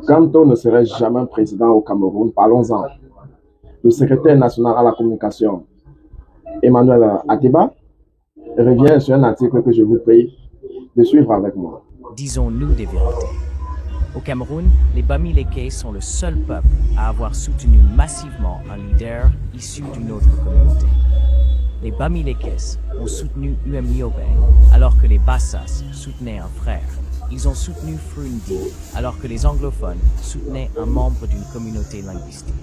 Kamto ne serait jamais président au Cameroun, parlons-en. Le secrétaire national à la communication, Emmanuel Ateba, revient sur un article que je vous prie de suivre avec moi. Disons-nous des vérités. Au Cameroun, les Bamileke sont le seul peuple à avoir soutenu massivement un leader issu d'une autre communauté. Les Bamilekes ont soutenu Uemiobe alors que les Bassas soutenaient un frère. Ils ont soutenu Frundi alors que les anglophones soutenaient un membre d'une communauté linguistique.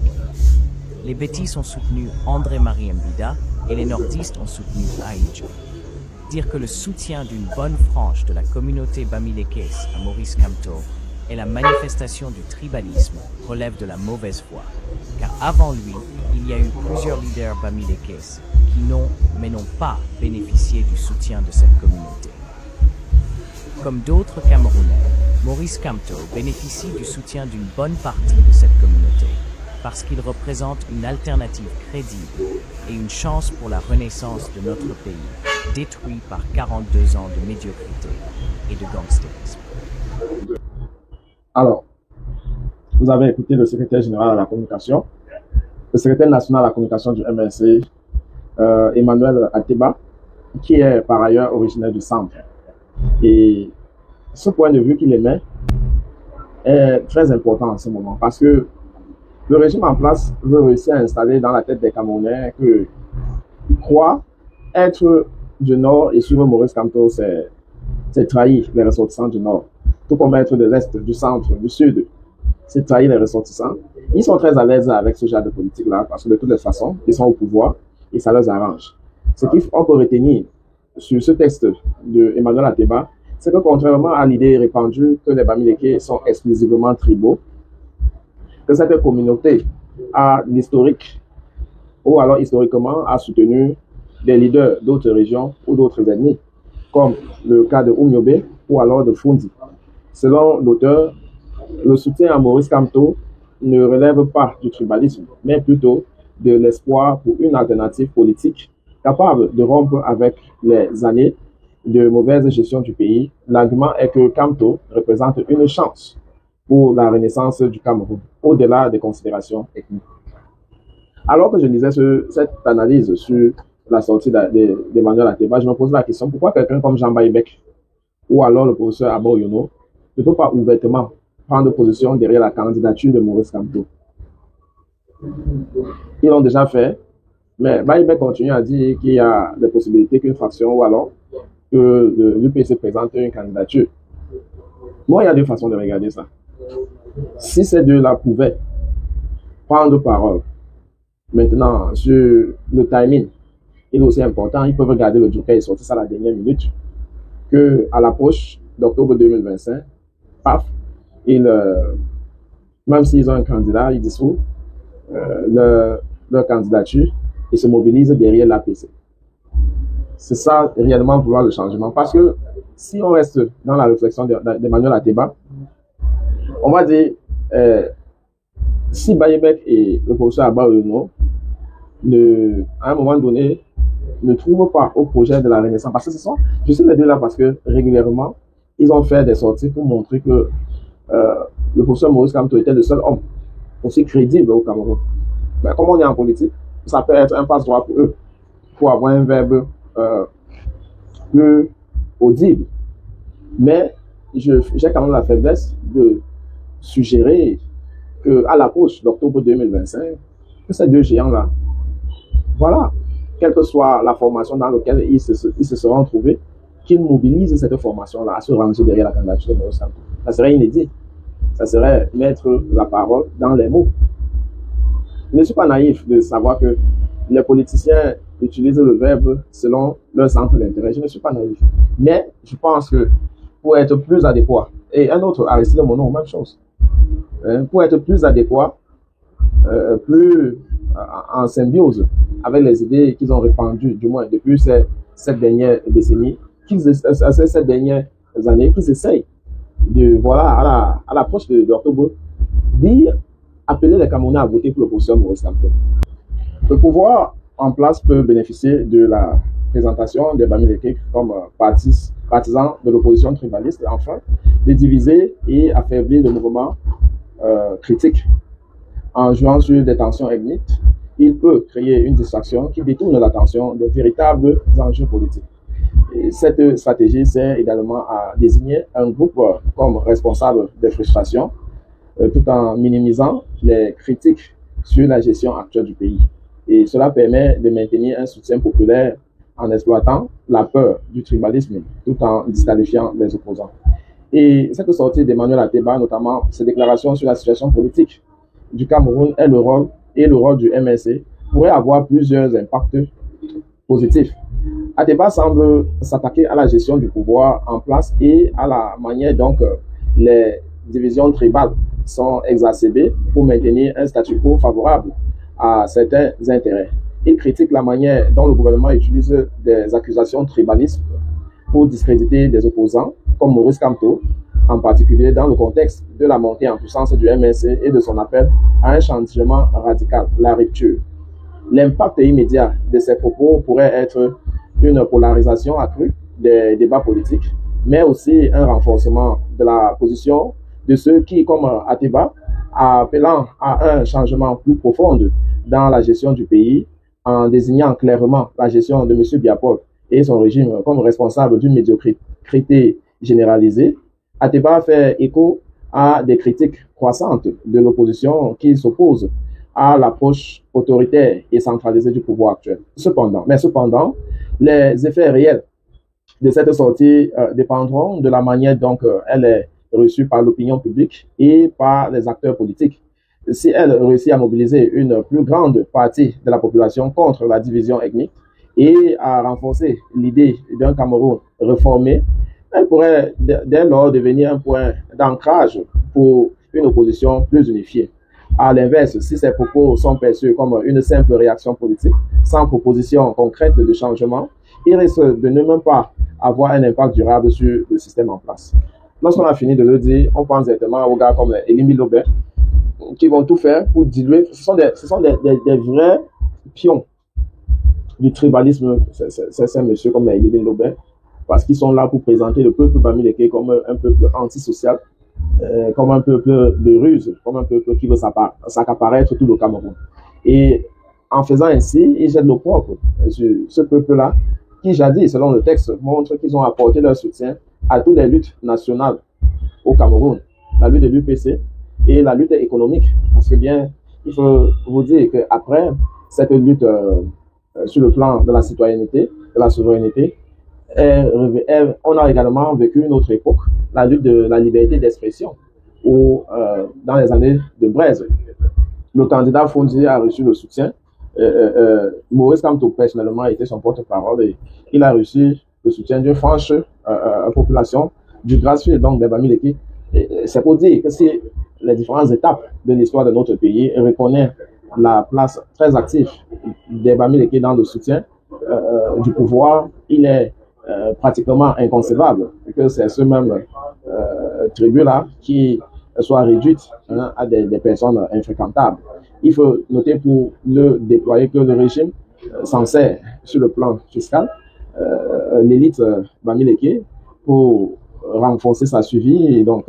Les Bétis ont soutenu André-Marie Mbida et les nordistes ont soutenu Aïdjo. Dire que le soutien d'une bonne frange de la communauté Bamilekes à Maurice Kamto est la manifestation du tribalisme relève de la mauvaise foi, car avant lui, il y a eu plusieurs leaders Bamilekes qui n'ont, mais n'ont pas bénéficié du soutien de cette communauté. Comme d'autres Camerounais, Maurice Kamto bénéficie du soutien d'une bonne partie de cette communauté, parce qu'il représente une alternative crédible et une chance pour la renaissance de notre pays, détruit par 42 ans de médiocrité et de gangstérisme. Alors, vous avez écouté le secrétaire général à la communication, le secrétaire national à la communication du MLC, Emmanuel Ateba, qui est par ailleurs originaire du centre. Et ce point de vue qu'il émet est très important en ce moment parce que le régime en place veut réussir à installer dans la tête des Camerounais que croire être du Nord et suivre Maurice Kamto, c'est trahir les ressortissants du Nord. Tout comme être de l'Est, du Centre, du Sud, c'est trahir les ressortissants. Ils sont très à l'aise avec ce genre de politique-là parce que de toutes les façons, ils sont au pouvoir et ça leur arrange. Ce qu'on peut retenir sur ce texte de Emmanuel Ateba, c'est que contrairement à l'idée répandue que les Bamileke sont exclusivement tribaux, que cette communauté a l'historique ou alors historiquement a soutenu des leaders d'autres régions ou d'autres ethnies, comme le cas de Umyobe ou alors de Fundi. Selon l'auteur, le soutien à Maurice Kamto ne relève pas du tribalisme, mais plutôt de l'espoir pour une alternative politique capable de rompre avec les années de mauvaise gestion du pays. L'argument est que Kamto représente une chance pour la renaissance du Cameroun, au-delà des considérations ethniques. Alors que je lisais cette analyse sur la sortie d'Emmanuel Ateba, je me pose la question, pourquoi quelqu'un comme Jean Baïbek ou alors le professeur Abba Yono ne peut pas ouvertement prendre position derrière la candidature de Maurice Kamto? Ils l'ont déjà fait, mais Baïbek continue à dire qu'il y a des possibilités qu'une fraction ou alors que l'UPC présente une candidature. Moi, il y a deux façons de regarder ça. Si ces deux-là pouvaient prendre parole maintenant sur le timing, il est aussi important, ils peuvent regarder le joker et sortir ça à la dernière minute, qu'à l'approche d'octobre 2025, paf, même s'ils ont un candidat, ils dissouent leur candidature et se mobilisent derrière l'APC. C'est ça réellement vouloir le changement. Parce que si on reste dans la réflexion d'Emmanuel Ateba, on va dire, si Baïbek et le professeur Abba Yono, à un moment donné, ne trouvent pas au projet de la Renaissance, parce que ce sont, je sais les deux là parce que régulièrement, ils ont fait des sorties pour montrer que le professeur Maurice Kamto était le seul homme aussi crédible au Cameroun. Mais comme on est en politique, ça peut être un passe-droit pour eux, pour avoir un verbe plus audible. Mais j'ai quand même la faiblesse de suggérer qu'à l'approche d'octobre 2025, que ces deux géants-là, voilà, quelle que soit la formation dans laquelle ils se seront trouvés, qu'ils mobilisent cette formation-là à se ranger derrière la candidature de Maurice Kamto. Ça serait inédit. Ça serait mettre la parole dans les mots. Je ne suis pas naïf de savoir que les politiciens utilisent le verbe selon leur centre d'intérêt. Je ne suis pas naïf. Mais je pense que pour être plus adéquat, et un autre, Aristide Mono, même chose, pour être plus adéquat, plus en symbiose avec les idées qu'ils ont répandues, du moins depuis cette dernière décennie, ces dernières années, qu'ils essayent de, voilà, à l'approche d'octobre, dire, appeler les Camerounais à voter pour le professeur Maurice Kamto. Le pouvoir en place peut bénéficier de la présentation des Bamileke comme partisans de l'opposition tribaliste, enfin, de diviser et affaiblir le mouvement critique en jouant sur des tensions ethniques, il peut créer une distraction qui détourne l'attention des véritables enjeux politiques. Et cette stratégie sert également à désigner un groupe comme responsable des frustrations, tout en minimisant les critiques sur la gestion actuelle du pays. Et cela permet de maintenir un soutien populaire en exploitant la peur du tribalisme, tout en disqualifiant les opposants. Et cette sortie d'Emmanuel Ateba, notamment ses déclarations sur la situation politique du Cameroun et le rôle du MLC, pourrait avoir plusieurs impacts positifs. Ateba semble s'attaquer à la gestion du pouvoir en place et à la manière dont les divisions tribales sont exacerbées pour maintenir un statu quo favorable à certains intérêts. Il critique la manière dont le gouvernement utilise des accusations tribalistes pour discréditer des opposants, comme Maurice Kamto, en particulier dans le contexte de la montée en puissance du MLC et de son appel à un changement radical, la rupture. L'impact immédiat de ces propos pourrait être une polarisation accrue des débats politiques, mais aussi un renforcement de la position de ceux qui, comme Ateba, appelant à un changement plus profond dans la gestion du pays, en désignant clairement la gestion de M. Biapol et son régime comme responsable d'une médiocrité généralisée. Ateba fait écho à des critiques croissantes de l'opposition qui s'oppose à l'approche autoritaire et centralisée du pouvoir actuel. Cependant, les effets réels de cette sortie dépendront de la manière dont elle est reçue par l'opinion publique et par les acteurs politiques. Si elle réussit à mobiliser une plus grande partie de la population contre la division ethnique et à renforcer l'idée d'un Cameroun réformé, elle pourrait dès lors devenir un point d'ancrage pour une opposition plus unifiée. À l'inverse, si ces propos sont perçus comme une simple réaction politique, sans proposition concrète de changement, ils risquent de ne même pas avoir un impact durable sur le système en place. Lorsqu'on a fini de le dire, on pense directement aux gars comme Elimi Lobé, qui vont tout faire pour diluer. Ce sont des vrais pions du tribalisme, c'est un monsieur comme Elimi Lobé, parce qu'ils sont là pour présenter le peuple bamileke comme un peuple antisocial, comme un peuple de ruse, comme un peuple qui veut s'accaparer tout le Cameroun. Et en faisant ainsi, ils jettent l'opprobre sur ce peuple-là, qui jadis, selon le texte, montre qu'ils ont apporté leur soutien à toutes les luttes nationales au Cameroun, la lutte de l'UPC et la lutte économique. Parce que bien, il faut vous dire qu'après cette lutte sur le plan de la citoyenneté, de la souveraineté, on a également vécu une autre époque, la lutte de la liberté d'expression, où dans les années de Braise, le candidat Fondi a reçu le soutien. Maurice Kamto personnellement était son porte-parole et il a reçu le soutien d'une franche population du Grassfield, donc des Bamileke. C'est pour dire que si les différentes étapes de l'histoire de notre pays reconnaissent la place très active des Bamileke dans le soutien du pouvoir, il est pratiquement inconcevable que c'est ce même tribu-là qui soit réduite à des personnes infréquentables. Il faut noter pour le déployer que le régime s'en sert sur le plan fiscal, l'élite Bamileke, pour renforcer sa survie et donc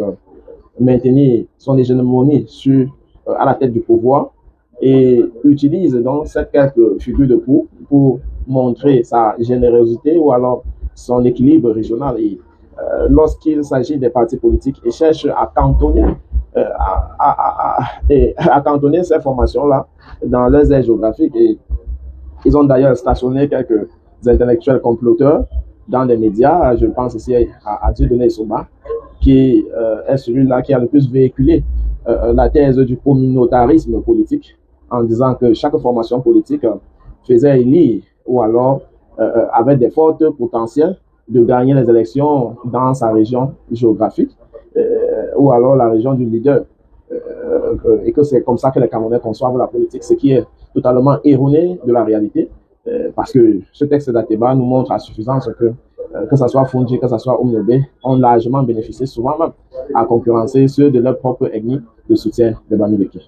maintenir son hégémonie à la tête du pouvoir, et utilise donc cette quelques figures de proue pour montrer sa générosité ou alors son équilibre régional. Et lorsqu'il s'agit des partis politiques, ils cherchent à cantonner ces formations-là dans leurs aires géographiques. Et ils ont d'ailleurs stationné quelques intellectuels comploteurs dans les médias. Je pense ici à Dieudonné Souba, qui est celui-là qui a le plus véhiculé la thèse du communautarisme politique, en disant que chaque formation politique faisait élire ou alors avait des fortes potentiels de gagner les élections dans sa région géographique ou alors la région du leader, et que c'est comme ça que les Camerounais conçoivent la politique, ce qui est totalement erroné de la réalité, parce que ce texte d'Ateba nous montre à suffisance que ce soit Fondi, que ce soit Oumnobe, ont largement bénéficié, souvent même, à concurrencer ceux de leur propre ethnie de soutien de Bamileke.